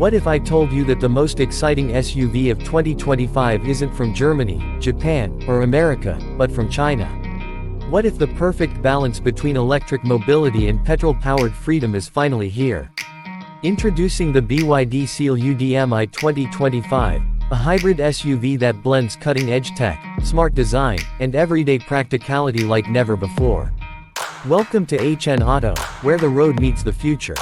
What if I told you that the most exciting SUV of 2025 isn't from Germany, Japan, or America, but from China? What if the perfect balance between electric mobility and petrol-powered freedom is finally here? Introducing the BYD Seal U DM-i 2025, a hybrid SUV that blends cutting-edge tech, smart design, and everyday practicality like never before. Welcome to HN Auto, where the road meets the future.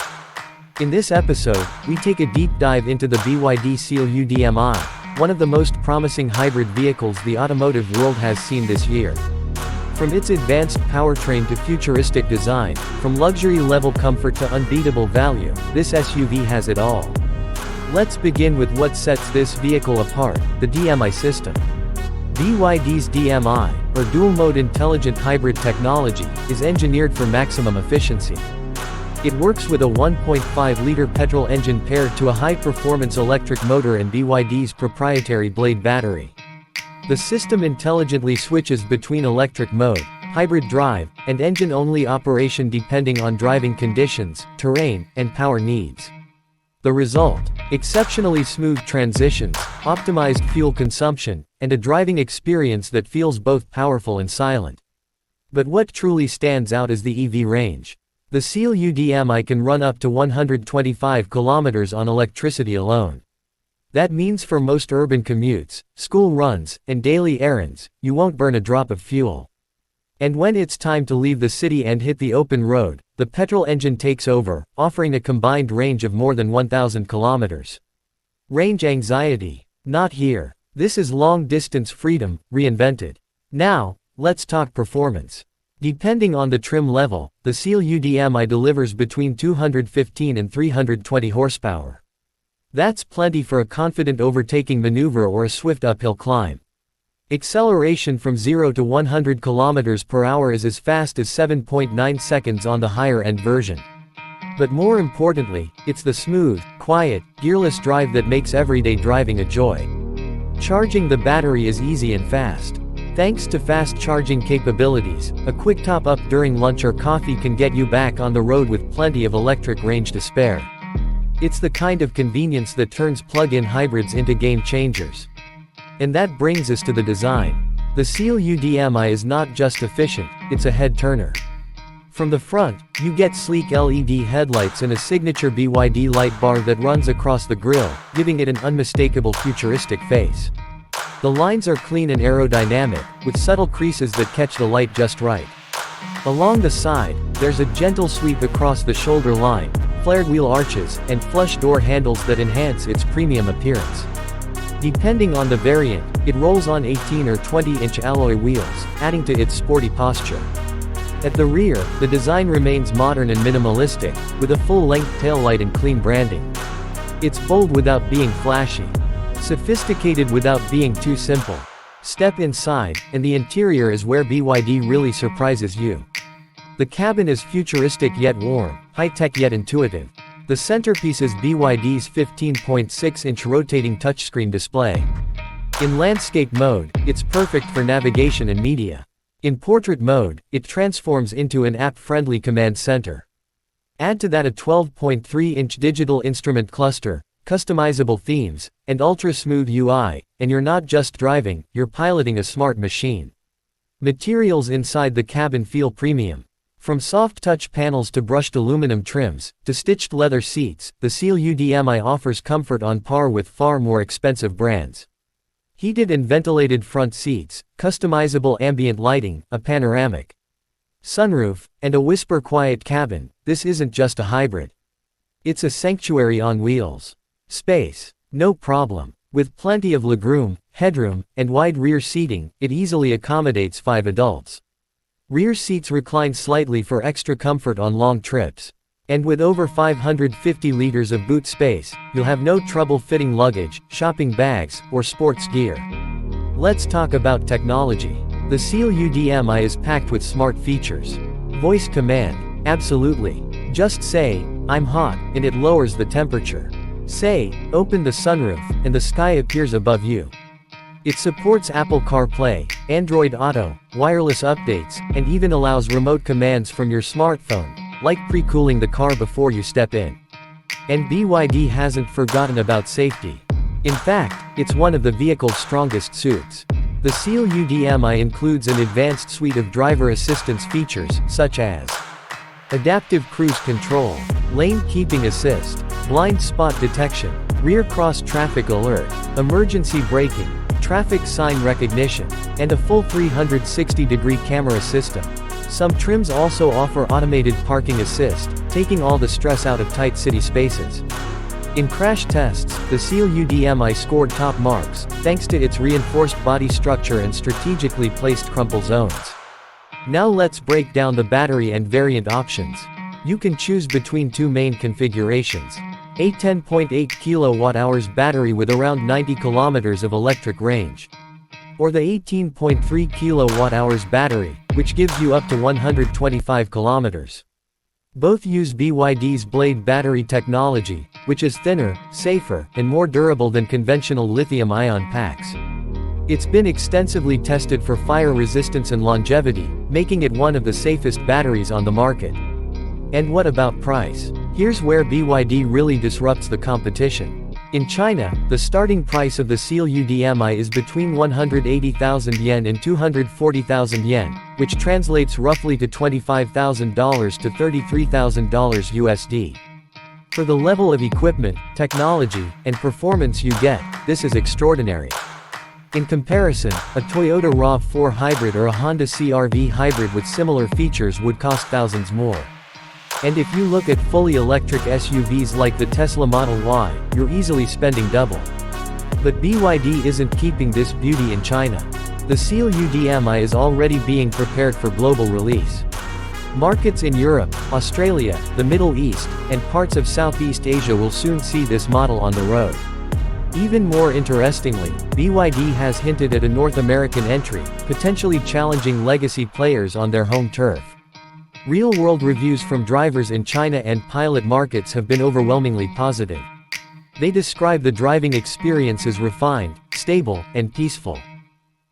In this episode, we take a deep dive into the BYD Seal U DM-i, one of the most promising hybrid vehicles the automotive world has seen this year. From its advanced powertrain to futuristic design, from luxury-level comfort to unbeatable value, this SUV has it all. Let's begin with what sets this vehicle apart, the DM-i system. BYD's DM-i, or dual-mode intelligent hybrid technology, is engineered for maximum efficiency. It works with a 1.5-liter petrol engine paired to a high-performance electric motor and BYD's proprietary Blade battery. The system intelligently switches between electric mode, hybrid drive, and engine-only operation depending on driving conditions, terrain, and power needs. The result? Exceptionally smooth transitions, optimized fuel consumption, and a driving experience that feels both powerful and silent. But what truly stands out is the EV range. The Seal U DM-i can run up to 125 kilometers on electricity alone. That means for most urban commutes, school runs, and daily errands, you won't burn a drop of fuel. And when it's time to leave the city and hit the open road, the petrol engine takes over, offering a combined range of more than 1,000 kilometers. Range anxiety? Not here. This is long-distance freedom, reinvented. Now, let's talk performance. Depending on the trim level, the Seal U DM-i delivers between 215 and 320 horsepower. That's plenty for a confident overtaking maneuver or a swift uphill climb. Acceleration from 0 to 100 km per hour is as fast as 7.9 seconds on the higher-end version. But more importantly, it's the smooth, quiet, gearless drive that makes everyday driving a joy. Charging the battery is easy and fast. Thanks to fast charging capabilities, a quick top-up during lunch or coffee can get you back on the road with plenty of electric range to spare. It's the kind of convenience that turns plug-in hybrids into game-changers. And that brings us to the design. The Seal U DM-i is not just efficient, it's a head-turner. From the front, you get sleek LED headlights and a signature BYD light bar that runs across the grille, giving it an unmistakable futuristic face. The lines are clean and aerodynamic, with subtle creases that catch the light just right. Along the side, there's a gentle sweep across the shoulder line, flared wheel arches, and flush door handles that enhance its premium appearance. Depending on the variant, it rolls on 18 or 20-inch alloy wheels, adding to its sporty posture. At the rear, the design remains modern and minimalistic, with a full-length taillight and clean branding. It's bold without being flashy. Sophisticated without being too simple. Step inside, and the interior is where BYD really surprises you. The cabin is futuristic yet warm, high-tech yet intuitive. The centerpiece is BYD's 15.6-inch rotating touchscreen display. In landscape mode, it's perfect for navigation and media. In portrait mode, it transforms into an app-friendly command center. Add to that a 12.3-inch digital instrument cluster, customizable themes, and ultra-smooth UI, and you're not just driving, you're piloting a smart machine. Materials inside the cabin feel premium. From soft touch panels to brushed aluminum trims, to stitched leather seats, the Seal U DM-i offers comfort on par with far more expensive brands. Heated and ventilated front seats, customizable ambient lighting, a panoramic sunroof, and a whisper-quiet cabin, this isn't just a hybrid. It's a sanctuary on wheels. Space? No problem. With plenty of legroom, headroom, and wide rear seating, it easily accommodates 5 adults. Rear seats recline slightly for extra comfort on long trips. And with over 550 liters of boot space, you'll have no trouble fitting luggage, shopping bags, or sports gear. Let's talk about technology. The Seal U DM-i is packed with smart features. Voice command? Absolutely. Just say, "I'm hot," and it lowers the temperature. Say, "Open the sunroof," and the sky appears above you. It supports Apple CarPlay, Android Auto, wireless updates, and even allows remote commands from your smartphone, like pre-cooling the car before you step in. And BYD hasn't forgotten about safety. In fact, it's one of the vehicle's strongest suits. The Seal U DM-i includes an advanced suite of driver assistance features, such as adaptive cruise control, lane keeping assist, blind spot detection, rear cross traffic alert, emergency braking, traffic sign recognition, and a full 360-degree camera system. Some trims also offer automated parking assist, taking all the stress out of tight city spaces. In crash tests, the Seal U DM-i scored top marks, thanks to its reinforced body structure and strategically placed crumple zones. Now let's break down the battery and variant options. You can choose between two main configurations. A 10.8 kWh battery with around 90 km of electric range. Or the 18.3 kWh battery, which gives you up to 125 km. Both use BYD's Blade battery technology, which is thinner, safer, and more durable than conventional lithium-ion packs. It's been extensively tested for fire resistance and longevity, making it one of the safest batteries on the market. And what about price? Here's where BYD really disrupts the competition. In China, the starting price of the Seal U DM-i is between 180,000 yen and 240,000 yen, which translates roughly to $25,000 to $33,000 USD. For the level of equipment, technology, and performance you get, this is extraordinary. In comparison, a Toyota RAV4 hybrid or a Honda CR-V hybrid with similar features would cost thousands more. And if you look at fully electric SUVs like the Tesla Model Y, you're easily spending double. But BYD isn't keeping this beauty in China. The Seal U DM-i is already being prepared for global release. Markets in Europe, Australia, the Middle East, and parts of Southeast Asia will soon see this model on the road. Even more interestingly, BYD has hinted at a North American entry, potentially challenging legacy players on their home turf. Real-world reviews from drivers in China and pilot markets have been overwhelmingly positive. They describe the driving experience as refined, stable, and peaceful.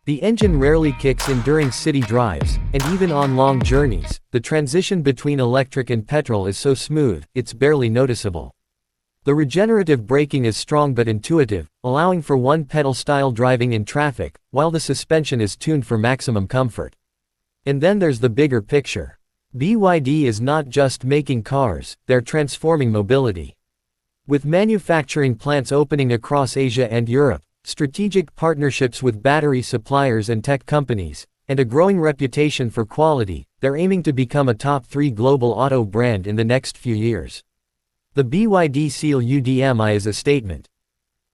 The engine rarely kicks in during city drives, and even on long journeys, the transition between electric and petrol is so smooth, it's barely noticeable. The regenerative braking is strong but intuitive, allowing for one-pedal-style driving in traffic, while the suspension is tuned for maximum comfort. And then there's the bigger picture. BYD is not just making cars, they're transforming mobility. With manufacturing plants opening across Asia and Europe, strategic partnerships with battery suppliers and tech companies, and a growing reputation for quality, they're aiming to become a top 3 global auto brand in the next few years. The BYD Seal U DM-i is a statement.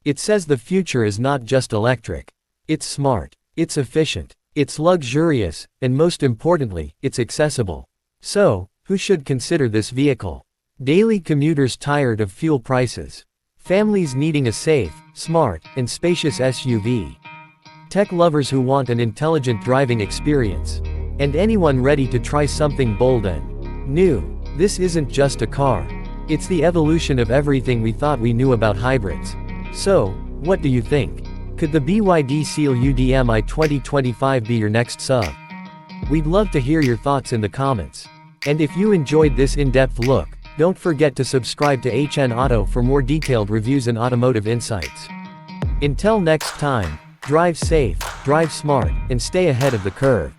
It says the future is not just electric. It's smart, it's efficient, it's luxurious, and most importantly, it's accessible. So, who should consider this vehicle? Daily commuters tired of fuel prices. Families needing a safe, smart, and spacious SUV. Tech lovers who want an intelligent driving experience. And anyone ready to try something bold and new. This isn't just a car. It's the evolution of everything we thought we knew about hybrids. So, what do you think? Could the BYD Seal U DM-i 2025 be your next sub? We'd love to hear your thoughts in the comments. And if you enjoyed this in-depth look, don't forget to subscribe to HN Auto for more detailed reviews and automotive insights. Until next time, drive safe, drive smart, and stay ahead of the curve.